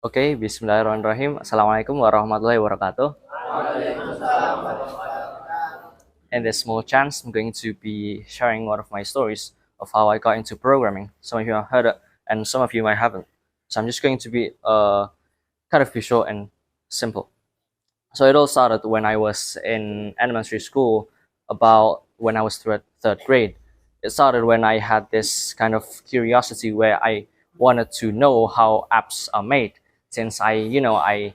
Okay, Bismillahirrahmanirrahim. Assalamualaikum warahmatullahi wabarakatuh. In this small chance, I'm going to be sharing one of my stories of how I got into programming. Some of you have heard it, and some of you might haven't. So I'm just going to be kind of be short and simple. So it all started when I was in elementary school, about when I was third grade. It started when I had this kind of curiosity where I wanted to know how apps are made. Since I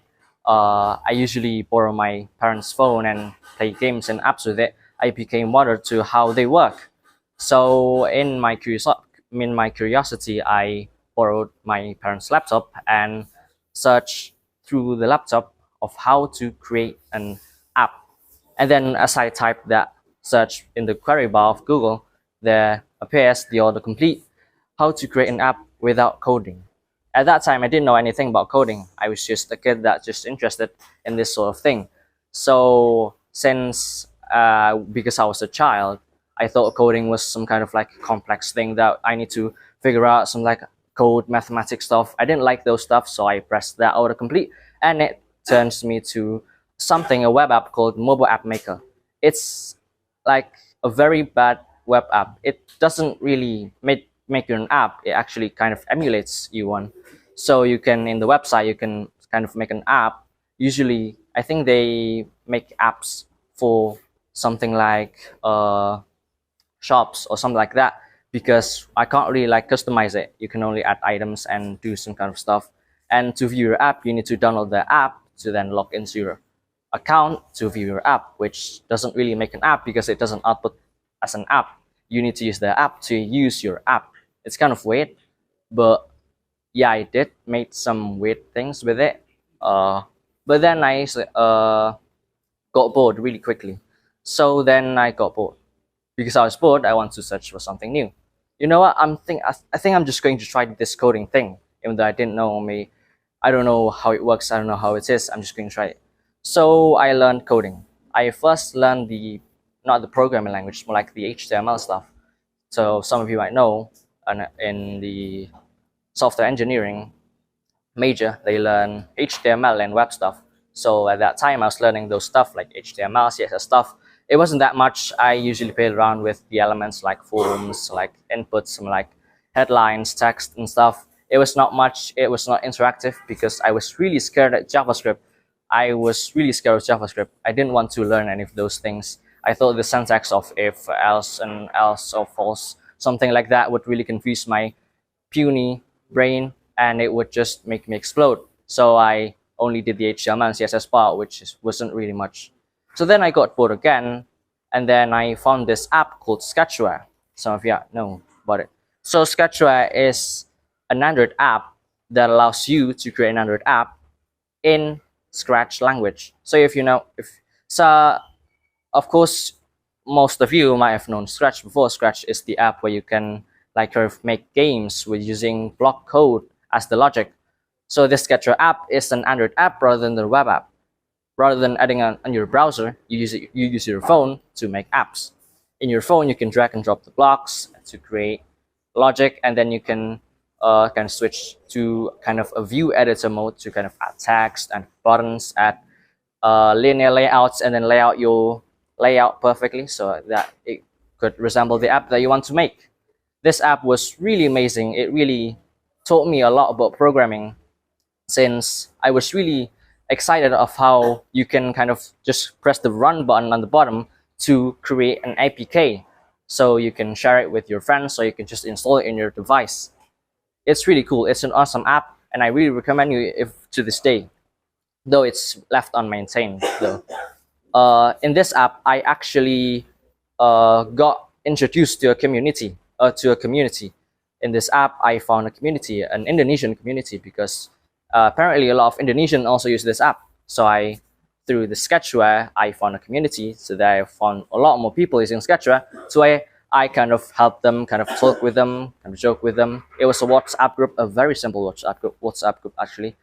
usually borrow my parents' phone and play games and apps with it, I became wondered to how they work. So in my curiosity, I borrowed my parents' laptop and searched through the laptop of how to create an app. And then as I type that search in the query bar of Google, there appears the autocomplete, how to create an app without coding. At that time, I didn't know anything about coding. I was just a kid that just interested in this sort of thing. So because I was a child, I thought coding was some kind of like complex thing that I need to figure out some like code mathematics stuff. I didn't like those stuff, so I pressed that autocomplete, and it turns me to a web app called Mobile App Maker. It's like a very bad web app. It doesn't really make you an app. It actually kind of emulates you one. So you can, in the website, you can kind of make an app. Usually, I think they make apps for something like shops or something like that, because I can't really like customize it. You can only add items and do some kind of stuff. And to view your app, you need to download the app to then log into your account to view your app, which doesn't really make an app because it doesn't output as an app. You need to use the app to use your app. It's kind of weird, but yeah, I did make some weird things with it. But then I got bored really quickly. So then I got bored. Because I was bored, I want to search for something new. You know what? I think I'm just going to try this coding thing, even though I don't know how it works. I don't know how it is. I'm just going to try it. So I learned coding. I first learned not the programming language, more like the HTML stuff. So some of you might know, in the software engineering major, they learn HTML and web stuff. So at that time, I was learning those stuff like HTML, CSS stuff. It wasn't that much. I usually played around with the elements like forms, like inputs, some like headlines, text, and stuff. It was not much. It was not interactive because I was really scared at JavaScript. I was really scared of JavaScript. I didn't want to learn any of those things. I thought the syntax of if, else, and else or false, something like that would really confuse my puny brain, and it would just make me explode. So I only did the HTML and CSS part, wasn't really much. So then I got bored again, and then I found this app called Sketchware. Some of you know about it. So Sketchware is an Android app that allows you to create an Android app in Scratch language. So of course, most of you might have known Scratch before. Scratch is the app where you can like make games with using block code as the logic. So this Sketchware app is an Android app rather than the web app. Rather than adding on your browser, you use your phone to make apps. In your phone, you can drag and drop the blocks to create logic, and then you can kind of switch to kind of a view editor mode to kind of add text and buttons, add linear layouts, and then lay out your layout perfectly so that it could resemble the app that you want to make. This app was really amazing. It really taught me a lot about programming, since I was really excited of how you can kind of just press the run button on the bottom to create an APK. So you can share it with your friends, or you can just install it in your device. It's really cool. It's an awesome app, and I really recommend you to this day, though it's left unmaintained though. In this app, I actually got introduced to a community. In this app, I found an Indonesian community, because apparently a lot of Indonesians also use this app. So through the Sketchware, I found a community. So that I found a lot more people using Sketchware. So I kind of helped them, kind of talk with them, kind of joke with them. It was a WhatsApp group, a very simple WhatsApp group actually.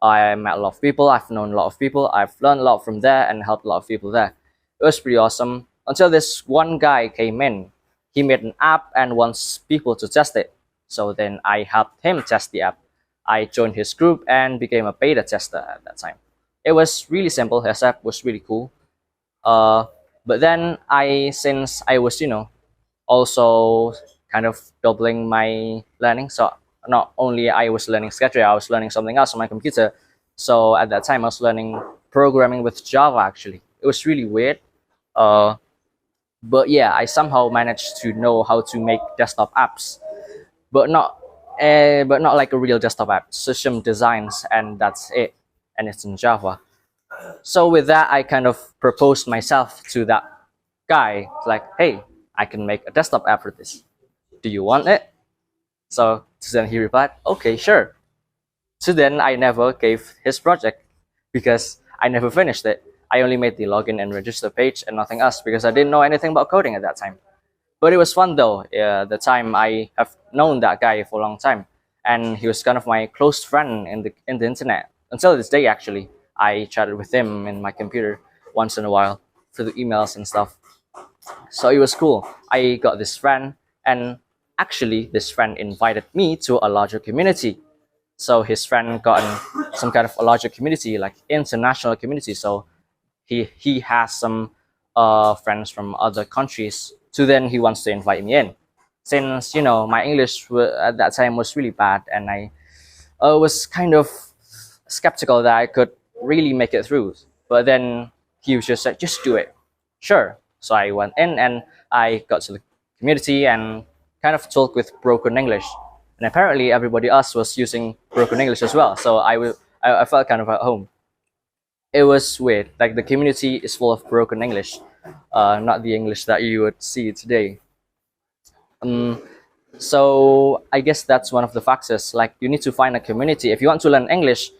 I met a lot of people. I've known a lot of people. I've learned a lot from there and helped a lot of people there. It was pretty awesome until this one guy came in. He made an app and wants people to test it. So then I helped him test the app. I joined his group and became a beta tester at that time. It was really simple. His app was really cool. Uh, but then since I was, also kind of doubling my learning. So not only I was learning SketchUp, I was learning something else on my computer. So at that time, I was learning programming with Java. Actually, it was really weird. Uh, but yeah, I somehow managed to know how to make desktop apps, but not like a real desktop app. System designs, and that's it. And it's in Java. So with that, I kind of proposed myself to that guy. Like, hey, I can make a desktop app for this. Do you want it? So then he replied, okay, sure. So then I never gave his project because I never finished it. I only made the login and register page and nothing else because I didn't know anything about coding at that time. But it was fun though. The time I have known that guy for a long time, and he was kind of my close friend in the internet until this day. Actually, I chatted with him in my computer once in a while through the emails and stuff. So it was cool. I got this friend, and actually, this friend invited me to a larger community. So his friend got in some kind of a larger community, like international community. So he has some friends from other countries. So then he wants to invite me in. Since my English at that time was really bad, and I was kind of skeptical that I could really make it through. But then he was just said, just do it. Sure. So I went in and I got to the community and kind of talked with broken English. And apparently everybody else was using broken English as well. So I felt kind of at home. It was weird. Like the community is full of broken English, not the English that you would see today. Um, so I guess that's one of the factors. Like you need to find a community. If you want to learn English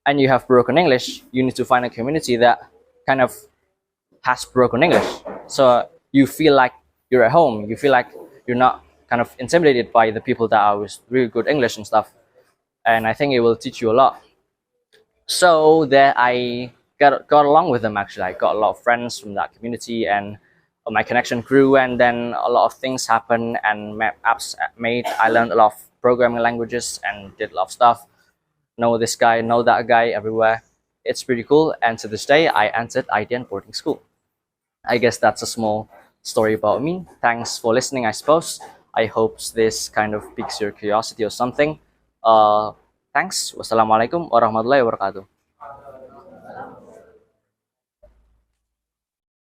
and you have broken English, you need to find a community that kind of has broken English. So you feel like you're at home. You feel like you're not kind of intimidated by the people that are with really good English and stuff. And I think it will teach you a lot. So there I got along with them. Actually, I got a lot of friends from that community, and my connection grew. And then a lot of things happened, and apps made. I learned a lot of programming languages and did a lot of stuff. Know this guy, know that guy everywhere. It's pretty cool. And to this day, I entered IDN boarding school. I guess that's a small story about me. Thanks for listening, I suppose. I hope this kind of piques your curiosity or something. Thanks. Wassalamualaikum warahmatullahi wabarakatuh.